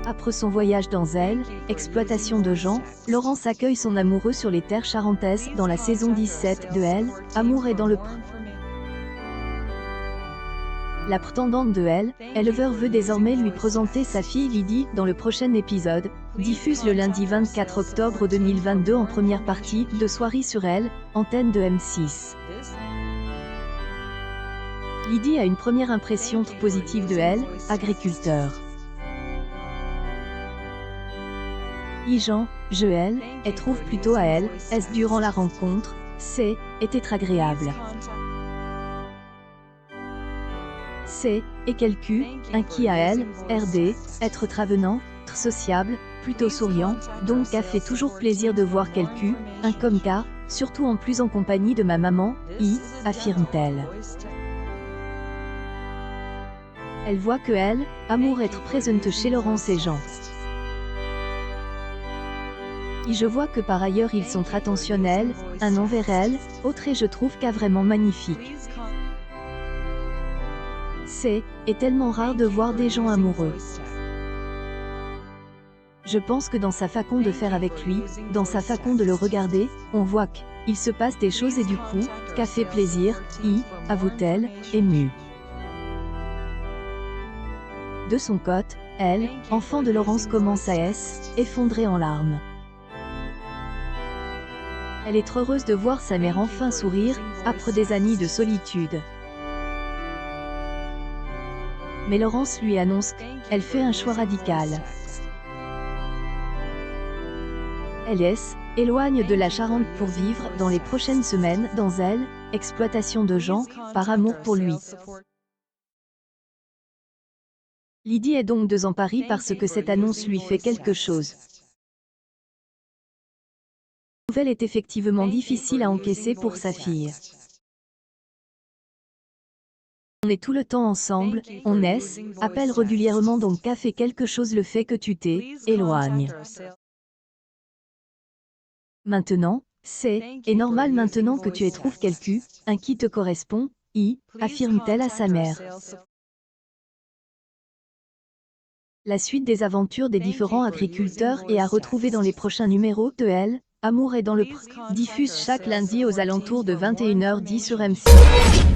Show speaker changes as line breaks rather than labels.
Après son voyage dans Elle, exploitation de Jean, Laurence accueille son amoureux sur les terres charentaises dans la saison 17 de Elle, Amour est dans le pré. La prétendante de Elle, éleveur veut désormais lui présenter sa fille Lydie dans le prochain épisode, diffuse le lundi 24 octobre 2022 en première partie de Soirée sur Elle, antenne de M6. Lydie a une première impression très positive de Elle, agriculteur. Jean, elle trouve plutôt à elle, est durant la rencontre, était agréable. Et quelqu'un, qui à elle, être travenant, très sociable, plutôt souriant, donc a fait toujours plaisir de voir quelqu'un, comme cas, surtout en plus en compagnie de ma maman, affirme-t-elle. Elle voit que Elle, Amour être présente chez Laurence et Jean. Je vois que par ailleurs ils sont très attentionnels, un envers elle, autre et je trouve qu'à vraiment magnifique. Est tellement rare de voir des gens amoureux. Je pense que dans sa façon de faire avec lui, dans sa façon de le regarder, on voit qu'il se passe des choses et du coup, qu'a fait plaisir, avoue-t-elle, émue. De son côté, Elle, enfant de Laurence commence à effondrer en larmes. Elle est heureuse de voir sa mère enfin sourire, après des années de solitude. Mais Laurence lui annonce qu'elle fait un choix radical. Elle éloigne de la Charente pour vivre dans les prochaines semaines dans Elle, exploitation de Jean, par amour pour lui. Lydie est donc désemparée parce que cette annonce lui fait quelque chose. La nouvelle est effectivement difficile à encaisser pour sa fille. On est tout le temps ensemble, on appelle régulièrement donc qu'a fait quelque chose le fait que tu éloignes. Maintenant, est normal maintenant que tu trouves quelqu'un, qui te correspond, affirme-t-elle à sa mère. La suite des aventures des différents agriculteurs est à retrouver dans les prochains numéros de Elle, Amour est dans le pré, diffuse chaque lundi aux alentours de 21h10 sur M6.